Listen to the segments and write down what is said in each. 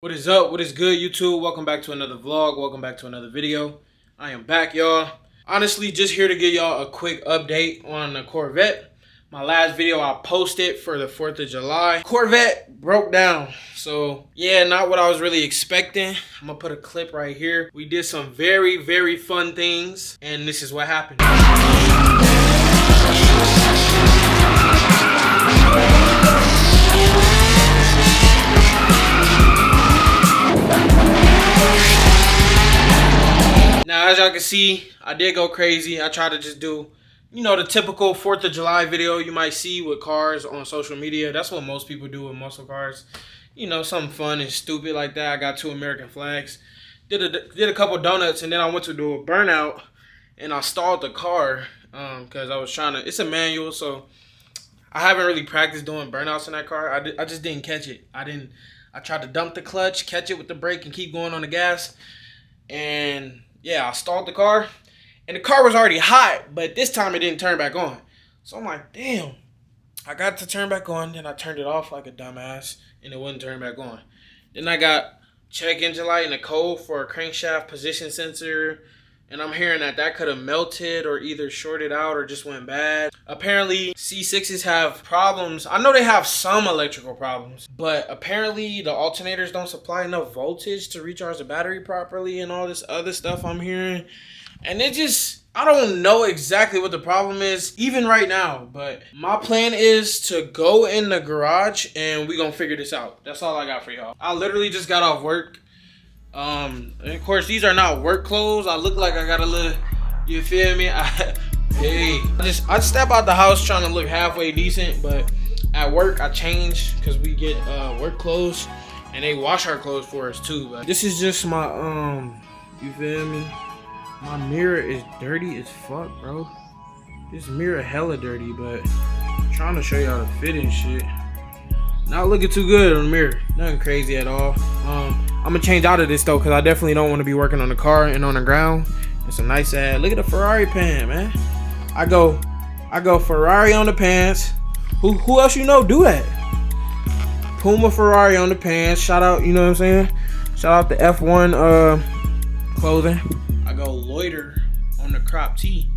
What is up? What is good, YouTube? Welcome back to another vlog. Welcome back to another video. I am back, y'all. Honestly, just here to give y'all a quick update on the Corvette. My last video I posted for the 4th of July. Corvette broke down. So, yeah, not what I was really expecting. I'm gonna put a clip right here. We did some very, very fun things, and this is what happened. Now, as y'all can see, I did go crazy. I tried to just do, the typical 4th of July video you might see with cars on social media. That's what most people do with muscle cars. Something fun and stupid like that. I got 2 American flags. Did a couple donuts, and then I went to do a burnout, and I stalled the car because I was trying to. It's a manual, so I haven't really practiced doing burnouts in that car. I just didn't catch it. I tried to dump the clutch, catch it with the brake, and keep going on the gas. And yeah, I stalled the car, and the car was already hot, but this time it didn't turn back on. So I'm like, damn, I got to turn back on, then I turned it off like a dumbass, and it wouldn't turn back on. Then I got check engine light and a code for a crankshaft position sensor, and I'm hearing that could have melted or either shorted out or just went bad. Apparently, C6s have problems. I know they have some electrical problems, but apparently the alternators don't supply enough voltage to recharge the battery properly and all this other stuff I'm hearing. And I don't know exactly what the problem is, even right now. But my plan is to go in the garage and we're going to figure this out. That's all I got for y'all. I literally just got off work. And of course, these are not work clothes. I look like I got a little, you feel me? I step out the house trying to look halfway decent, but at work I change because we get work clothes and they wash our clothes for us too. But this is just my you feel me? My mirror is dirty as fuck, bro. This mirror hella dirty, but I'm trying to show y'all the fit and shit. Not looking too good on the mirror. Nothing crazy at all. I'm gonna change out of this though, because I definitely don't want to be working on the car and on the ground. It's a nice ad. Look at the Ferrari pan, man. I go Ferrari on the pants. Who else do that? Puma Ferrari on the pants. Shout out, you know what I'm saying? Shout out the F1 clothing. I go loiter on the crop tee.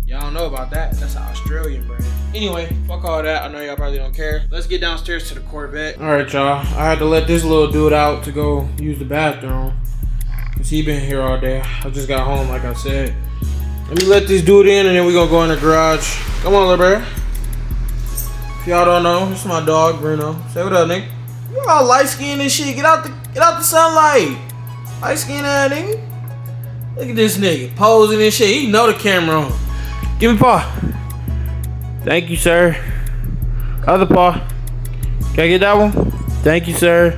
Y'all don't know about that. That's an Australian brand. Anyway, fuck all that. I know y'all probably don't care. Let's get downstairs to the Corvette. All right, y'all. I had to let this little dude out to go use the bathroom, because he been here all day. I just got home, like I said. Let me let this dude in, and then we gonna go in the garage. Come on, little bro. If y'all don't know, this is my dog, Bruno. Say what up, nigga. You all light-skinned and shit. Get out the sunlight. Light-skinned ass nigga. Look at this nigga posing and shit. He know the camera on. Give me paw. Thank you, sir. Other paw. Can I get that one? Thank you, sir.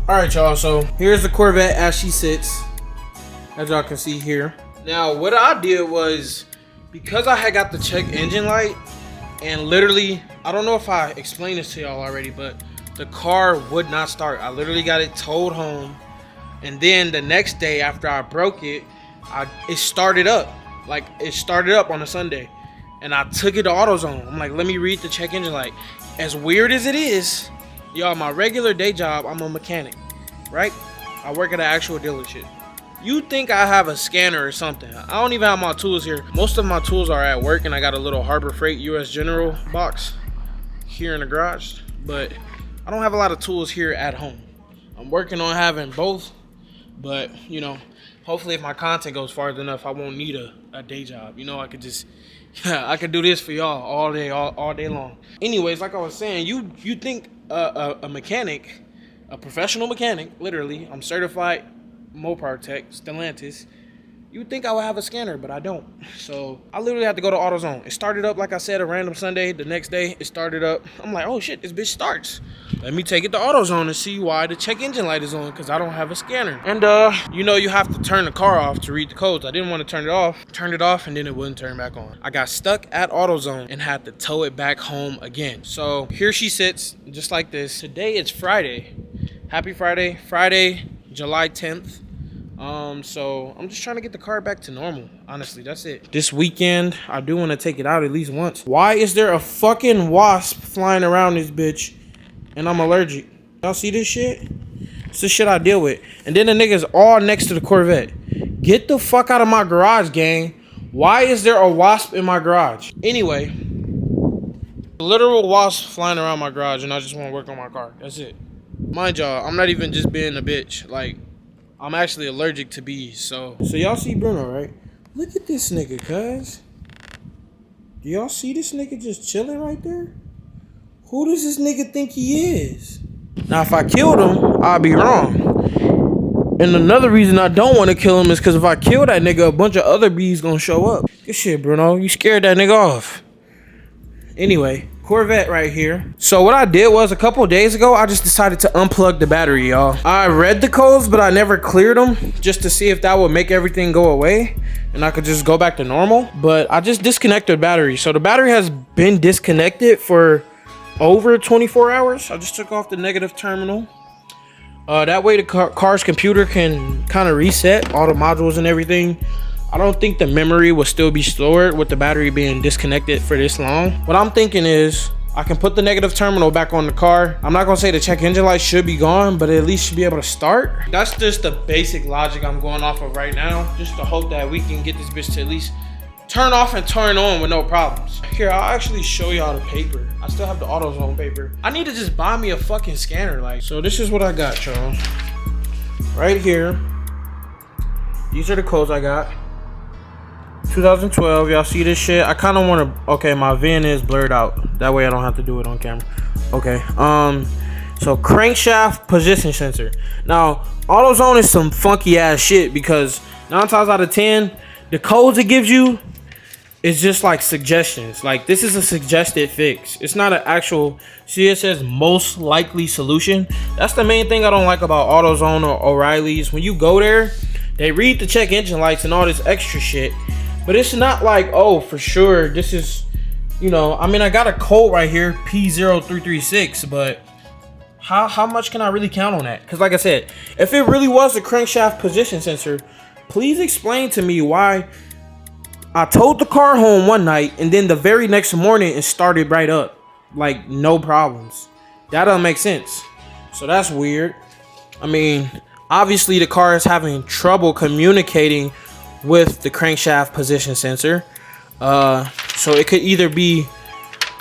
Alright, y'all. So here's the Corvette as she sits, as y'all can see here. Now, what I did was, because I had got the check engine light, and literally, I don't know if I explained this to y'all already, but the car would not start. I literally got it towed home, and then the next day after I broke it, it started up. Like, it started up on a Sunday, and I took it to AutoZone. I'm like, let me read the check engine light. As weird as it is, y'all, my regular day job, I'm a mechanic, right? I work at an actual dealership. You think I have a scanner or something? I don't even have my tools here. Most of my tools are at work, and I got a little Harbor Freight US General box here in the garage, but I don't have a lot of tools here at home. I'm working on having both, but hopefully if my content goes far enough, I won't need a day job. I could just, I could do this for y'all all day long. Anyways, like I was saying, you think a mechanic, a professional mechanic, literally, I'm certified Mopar Tech, Stellantis. You would think I would have a scanner, but I don't. So I literally had to go to AutoZone. It started up, like I said, a random Sunday. The next day, it started up. I'm like, oh shit, this bitch starts. Let me take it to AutoZone and see why the check engine light is on, because I don't have a scanner. And you have to turn the car off to read the codes. I didn't want to turn it off. Turned it off, and then it wouldn't turn back on. I got stuck at AutoZone and had to tow it back home again. So here she sits, just like this. Today it's Friday. Happy Friday. Friday, July 10th. So I'm just trying to get the car back to normal. Honestly, that's it. This weekend, I do want to take it out at least once. Why is there a fucking wasp flying around this bitch and I'm allergic? Y'all see this shit? It's the shit I deal with. And then the niggas all next to the Corvette. Get the fuck out of my garage, gang. Why is there a wasp in my garage? Anyway, literal wasp flying around my garage, and I just want to work on my car. That's it. Mind y'all, I'm not even just being a bitch. Like, I'm actually allergic to bees. So y'all see Bruno, right? Look at this nigga, cuz. Do y'all see this nigga just chilling right there? Who does this nigga think he is? Now, if I killed him, I'd be wrong. And another reason I don't want to kill him is because if I kill that nigga, a bunch of other bees gonna show up. Good shit, Bruno. You scared that nigga off. Anyway, Corvette right here. So what I did was a couple days ago, I just decided to unplug the battery, y'all. I read the codes, but I never cleared them just to see if that would make everything go away and I could just go back to normal. But I just disconnected the battery. So the battery has been disconnected for over 24 hours. I just took off the negative terminal. That way the car's computer can kind of reset all the modules and everything. I don't think the memory will still be stored with the battery being disconnected for this long. What I'm thinking is I can put the negative terminal back on the car. I'm not gonna say the check engine light should be gone, but it at least should be able to start. That's just the basic logic I'm going off of right now, just to hope that we can get this bitch to at least turn off and turn on with no problems. Here, I'll actually show y'all the paper. I still have the AutoZone paper. I need to just buy me a fucking scanner. Like, so this is what I got, y'all. Right here. These are the codes I got. 2012, y'all see this shit? I kind of want to, okay, my VIN is blurred out. That way I don't have to do it on camera. Okay, so crankshaft position sensor. Now, AutoZone is some funky ass shit because 9 times out of 10, the codes it gives you is just like suggestions. Like, this is a suggested fix. It's not an actual, see it says most likely solution. That's the main thing I don't like about AutoZone or O'Reilly's. When you go there, they read the check engine lights and all this extra shit. But it's not like, oh, for sure, this is, you know, I mean, I got a code right here, P0336, but how much can I really count on that? Because like I said, if it really was a crankshaft position sensor, please explain to me why I towed the car home one night and then the very next morning it started right up. Like, no problems. That doesn't make sense. So that's weird. I mean, obviously the car is having trouble communicating with the crankshaft position sensor, so it could either be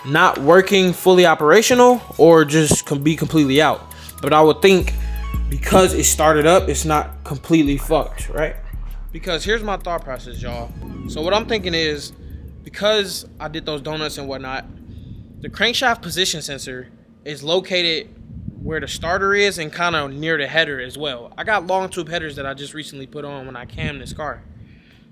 not working fully operational or just be completely out. But I would think because it started up, it's not completely fucked, right? Because here's my thought process, y'all. So what I'm thinking is, because I did those donuts and whatnot, the crankshaft position sensor is located where the starter is and kind of near the header as well. I got long tube headers that I just recently put on when I cammed this car.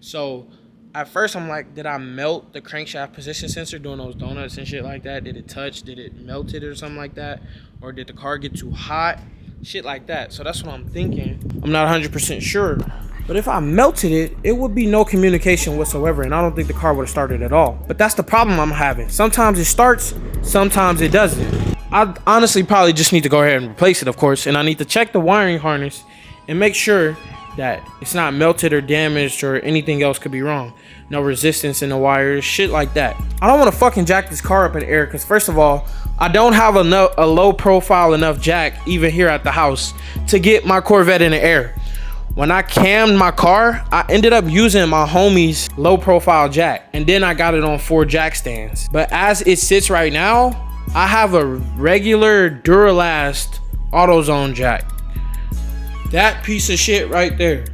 So at first I'm like, did I melt the crankshaft position sensor doing those donuts and shit like that? Did it touch? Did it melt it or something like that? Or did the car get too hot? Shit like that. So that's what I'm thinking. I'm not 100% sure. But if I melted it, it would be no communication whatsoever, and I don't think the car would have started at all. But that's the problem I'm having. Sometimes it starts, sometimes it doesn't. I honestly probably just need to go ahead and replace it, of course, and I need to check the wiring harness and make sure that it's not melted or damaged or anything else could be wrong. No resistance in the wires, shit like that. I don't want to fucking jack this car up in the air because, first of all, I don't have a low profile enough jack even here at the house to get my Corvette in the air. When I cammed my car, I ended up using my homie's low profile jack, and then I got it on 4 jack stands. But as it sits right now, I have a regular Duralast AutoZone jack. That piece of shit right there,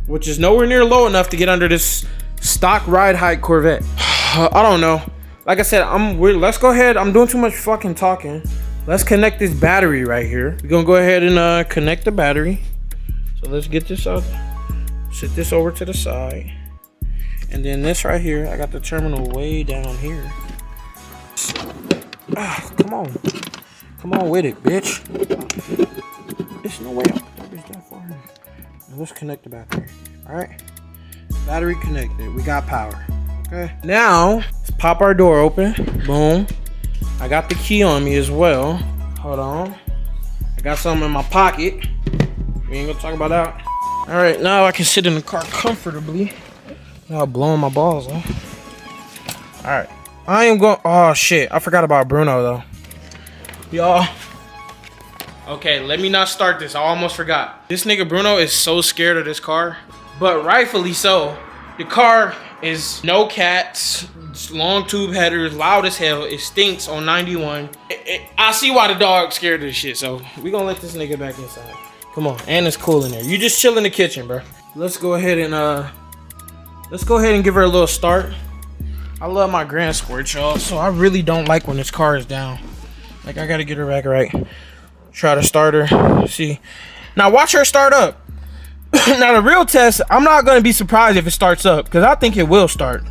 which is nowhere near low enough to get under this stock ride height Corvette. I don't know. Like I said, let's go ahead. I'm doing too much fucking talking. Let's connect this battery right here. We're gonna go ahead and connect the battery. So let's get this up. Sit this over to the side. And then this right here, I got the terminal way down here. Come on. Come on with it, bitch. There's no way I'll put this that far. Now let's connect the battery. Alright. Battery connected. We got power. Okay. Now, let's pop our door open. Boom. I got the key on me as well. Hold on. I got something in my pocket. We ain't gonna talk about that. Alright, now I can sit in the car comfortably without blowing my balls off. Alright. I am going. Oh shit. I forgot about Bruno though. Y'all. Okay, let me not start this. I almost forgot. This nigga Bruno is so scared of this car, but rightfully so. The car is no cats, long tube headers, loud as hell. It stinks on 91. I see why the dog's scared of this shit, so we gonna let this nigga back inside. Come on, and it's cool in there. You just chill in the kitchen, bro. Let's go ahead and give her a little start. I love my Grand Squirt, y'all, so I really don't like when this car is down. Like, I gotta get her back right. Try to start her. See. Now watch her start up. Now the real test, I'm not gonna be surprised if it starts up, because I think it will start.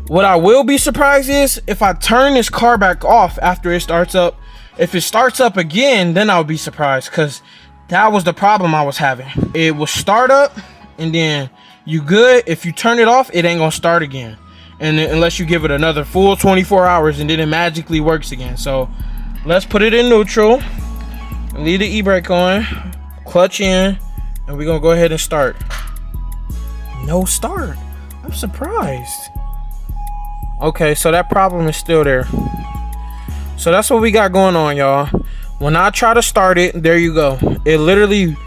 What I will be surprised is if I turn this car back off after it starts up. If it starts up again, then I'll be surprised, because that was the problem I was having. It will start up and then you good. If you turn it off, it ain't gonna start again, and unless you give it another full 24 hours, and then it magically works again. So let's put it in neutral, leave the e-brake on, clutch in, and we're gonna go ahead and start. No start. I'm surprised. Okay, so that problem is still there. So that's what we got going on, y'all. When I try to start it, there you go. It literally,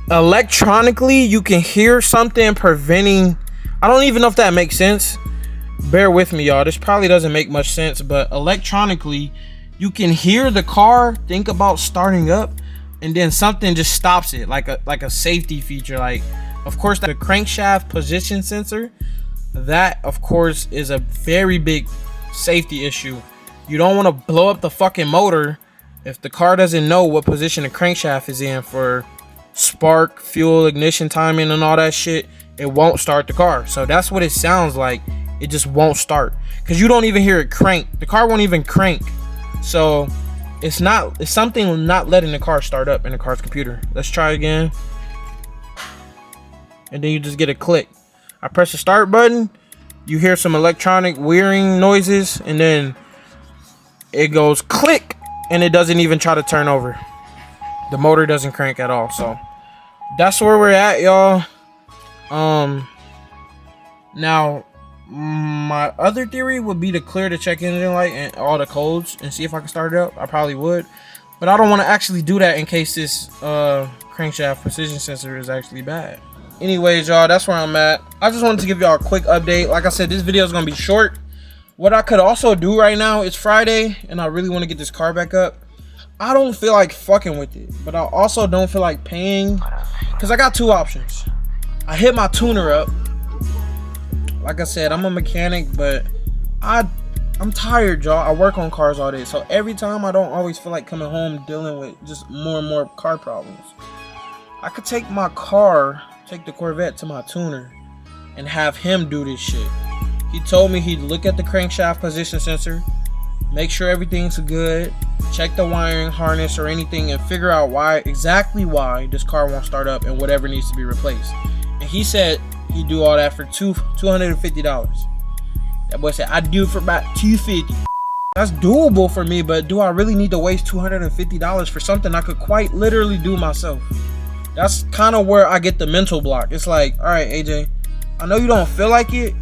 electronically, you can hear something preventing. I don't even know if that makes sense. Bear with me, y'all. This probably doesn't make much sense, but electronically, you can hear the car think about starting up, and then something just stops it, like a safety feature. Like, of course, the crankshaft position sensor, that of course is a very big safety issue. You don't want to blow up the fucking motor if the car doesn't know what position the crankshaft is in for spark, fuel, ignition timing, and all that shit. It won't start the car. So that's what it sounds like. It just won't start because you don't even hear it crank. The car won't even crank. So it's something not letting the car start up in the car's computer. Let's try again. And then you just get a click. I press the start button. You hear some electronic whirring noises, and then it goes click, and it doesn't even try to turn over. The motor doesn't crank at all. So that's where we're at, y'all. Now my other theory would be to clear the check engine light and all the codes and see if I can start it up. I probably would, but I don't want to actually do that in case this crankshaft precision sensor is actually bad. Anyways, y'all, that's where I'm at. I just wanted to give y'all a quick update. Like I said, this video is gonna be short. What I could also do right now, it's Friday and I really want to get this car back up. I don't feel like fucking with it, but I also don't feel like paying, because I got two options. I hit my tuner up. Like I said, I'm a mechanic, but I'm tired, y'all. I work on cars all day, so every time I don't always feel like coming home dealing with just more and more car problems. I could take the Corvette to my tuner and have him do this shit. He told me he'd look at the crankshaft position sensor, make sure everything's good, check the wiring harness or anything, and figure out exactly why this car won't start up and whatever needs to be replaced. And he said he'd do all that for $250. That boy said I'd do it for about $250. That's doable for me, but do I really need to waste $250 for something I could quite literally do myself? That's kind of where I get the mental block. It's like, all right, AJ, I know you don't feel like it,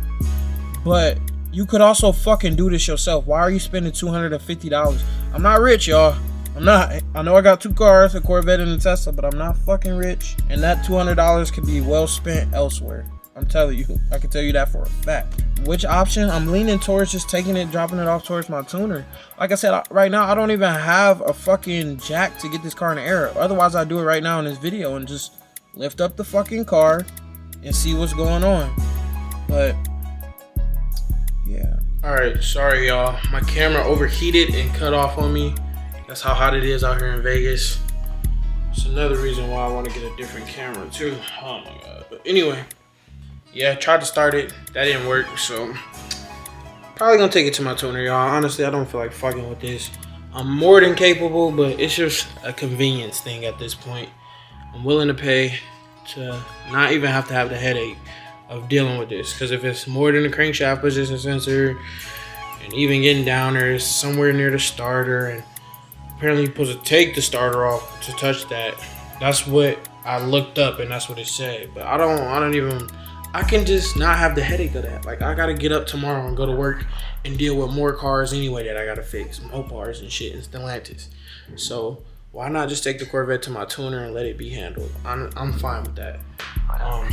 but you could also fucking do this yourself. Why are you spending $250? I'm not rich, y'all. I'm not. I know I got two cars, a Corvette and a Tesla, but I'm not fucking rich. And that $200 could be well spent elsewhere. I'm telling you. I can tell you that for a fact. Which option? I'm leaning towards just dropping it off towards my tuner. Like I said, right now, I don't even have a fucking jack to get this car in the air. Otherwise, I'd do it right now in this video and just lift up the fucking car and see what's going on. But yeah. Alright, sorry y'all. My camera overheated and cut off on me. That's how hot it is out here in Vegas. It's another reason why I want to get a different camera too. Oh my god. But anyway, yeah, tried to start it. That didn't work, so probably gonna take it to my tuner, y'all. Honestly, I don't feel like fucking with this. I'm more than capable, but it's just a convenience thing at this point. I'm willing to pay to not even have to have the headache of dealing with this, because if it's more than the crankshaft position sensor and even getting down there, it's somewhere near the starter, and apparently you're supposed to take the starter off to touch that. That's what I looked up and that's what it said. But I can just not have the headache of that. Like, I gotta get up tomorrow and go to work and deal with more cars anyway that I gotta fix, Mopars and shit and Stellantis. So why not just take the Corvette to my tuner and let it be handled? I'm fine with that.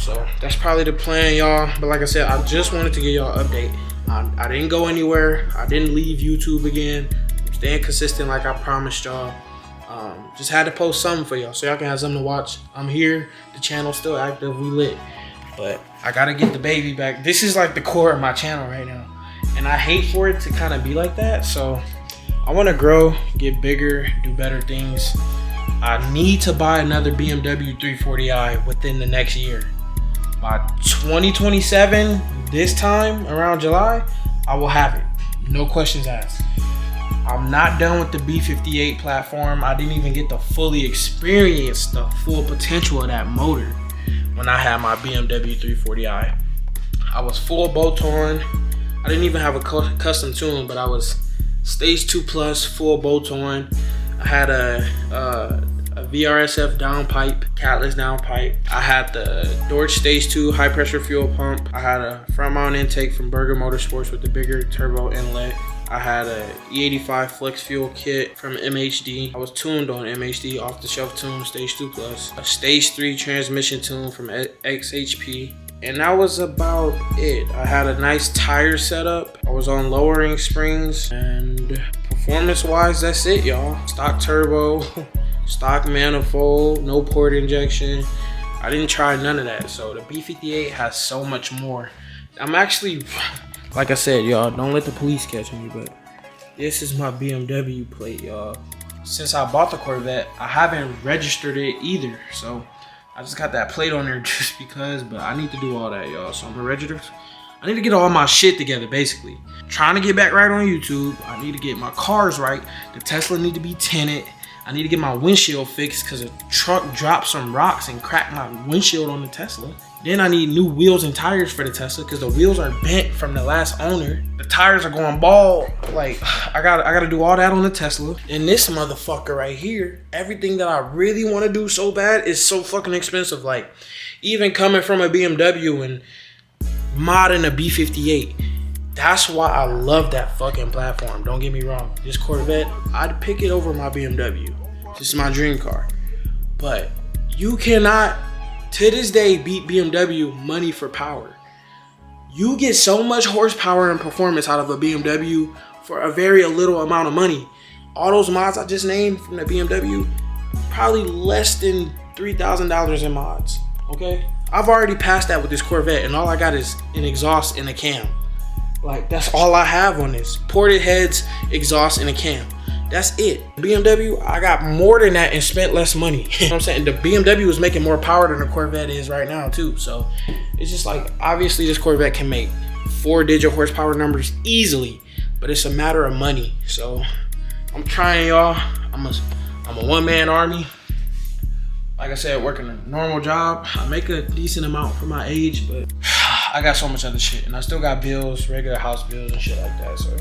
So that's probably the plan, y'all. But like I said, I just wanted to give y'all an update. I didn't go anywhere. I didn't leave YouTube again. I'm staying consistent like I promised y'all. Just had to post something for y'all so y'all can have something to watch. I'm here. The channel's still active. We lit. But I gotta get the baby back. This is like the core of my channel right now. And I hate for it to kind of be like that. So I want to grow, get bigger, do better things. I need to buy another BMW 340i within the next year. By 2027, this time around July, I will have it. No questions asked. I'm not done with the B58 platform. I didn't even get to fully experience the full potential of that motor when I had my BMW 340i. I was full bolt on. I didn't even have a custom tune, but I was stage 2 plus, full bolt on. I had a VRSF downpipe, catless downpipe. I had the Dodge stage 2 high pressure fuel pump. I had a front mount intake from Berger Motorsports with the bigger turbo inlet. I had a E85 flex fuel kit from MHD. I was tuned on MHD, off the shelf tune, stage 2 plus. A stage 3 transmission tune from XHP. And that was about it. I had a nice tire setup. I was on lowering springs, and performance wise, that's it, y'all. Stock turbo, stock manifold, no port injection. I didn't try none of that. So the B58 has so much more. I'm actually, like I said, y'all, don't let the police catch me, but this is my BMW plate, y'all. Since I bought the Corvette, I haven't registered it either. So I just got that plate on there just because, but I need to do all that, y'all. So I'm gonna register. I need to get all my shit together, basically. Trying to get back right on YouTube. I need to get my cars right. The Tesla need to be tinted. I need to get my windshield fixed because a truck dropped some rocks and cracked my windshield on the Tesla. Then I need new wheels and tires for the Tesla because the wheels are bent from the last owner. The tires are going bald. Like, I gotta do all that on the Tesla. And this motherfucker right here, everything that I really want to do so bad is so fucking expensive. Like, even coming from a BMW and modding a B58. That's why I love that fucking platform. Don't get me wrong. This Corvette, I'd pick it over my BMW. This is my dream car. But you cannot, to this day, beat BMW money for power. You get so much horsepower and performance out of a BMW for a very little amount of money. All those mods I just named from the BMW, probably less than $3,000 in mods, okay? I've already passed that with this Corvette, and all I got is an exhaust and a cam. Like, that's all I have on this. Ported heads, exhaust, and a cam. That's it. BMW, I got more than that and spent less money. You know what I'm saying? The BMW is making more power than the Corvette is right now, too. So, it's just like, obviously, this Corvette can make 4-digit horsepower numbers easily, but it's a matter of money. So, I'm trying, y'all. I'm a one-man army. Like I said, working a normal job. I make a decent amount for my age, but I got so much other shit. And I still got bills, regular house bills and shit like that. So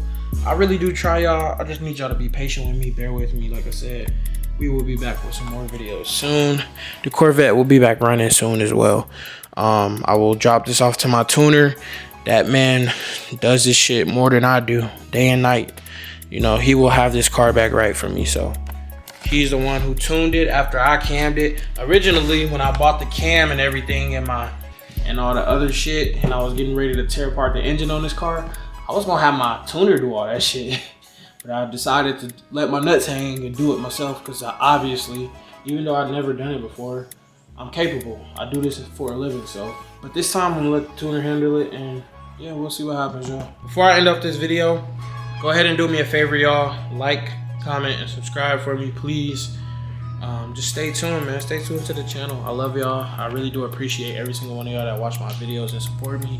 I really do try, y'all. I just need y'all to be patient with me, bear with me. Like I said, we will be back with some more videos soon. The Corvette will be back running soon as well. I will drop this off to my tuner. That man does this shit more than I do, day and night. You know, he will have this car back right for me, so. He's the one who tuned it after I cammed it. Originally, when I bought the cam and everything and all the other shit, and I was getting ready to tear apart the engine on this car, I was gonna have my tuner do all that shit. But I decided to let my nuts hang and do it myself because obviously, even though I've never done it before, I'm capable. I do this for a living, so. But this time, I'm gonna let the tuner handle it, and yeah, we'll see what happens, y'all. Before I end up this video, go ahead and do me a favor, y'all. Like, comment, and subscribe for me, please. Just stay tuned, man. Stay tuned to the channel. I love y'all. I really do appreciate every single one of y'all that watch my videos and support me.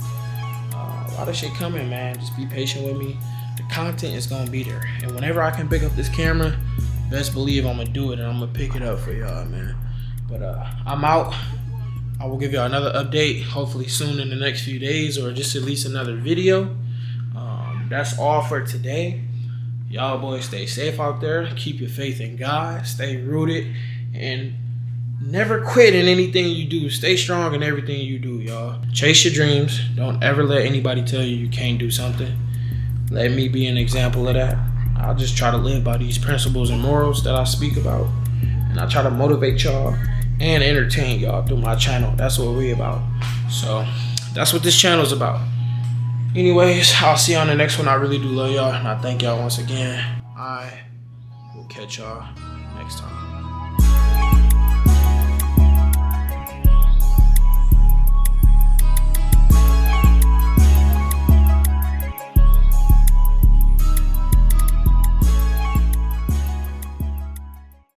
A lot of shit coming, man. Just be patient with me. The content is gonna be there, and whenever I can pick up this camera, best believe I'm gonna do it, and I'm gonna pick it up for y'all, man. But I'm out. I will give y'all another update hopefully soon in the next few days, or just at least another video. That's all for today. Y'all boys stay safe out there. Keep your faith in God. Stay rooted. And never quit in anything you do. Stay strong in everything you do, y'all. Chase your dreams. Don't ever let anybody tell you you can't do something. Let me be an example of that. I'll just try to live by these principles and morals that I speak about. and I try to motivate y'all and entertain y'all through my channel. That's what we about. So that's what this channel is about. Anyways, I'll see you on the next one. I really do love y'all, and I thank y'all once again. I will catch y'all next time.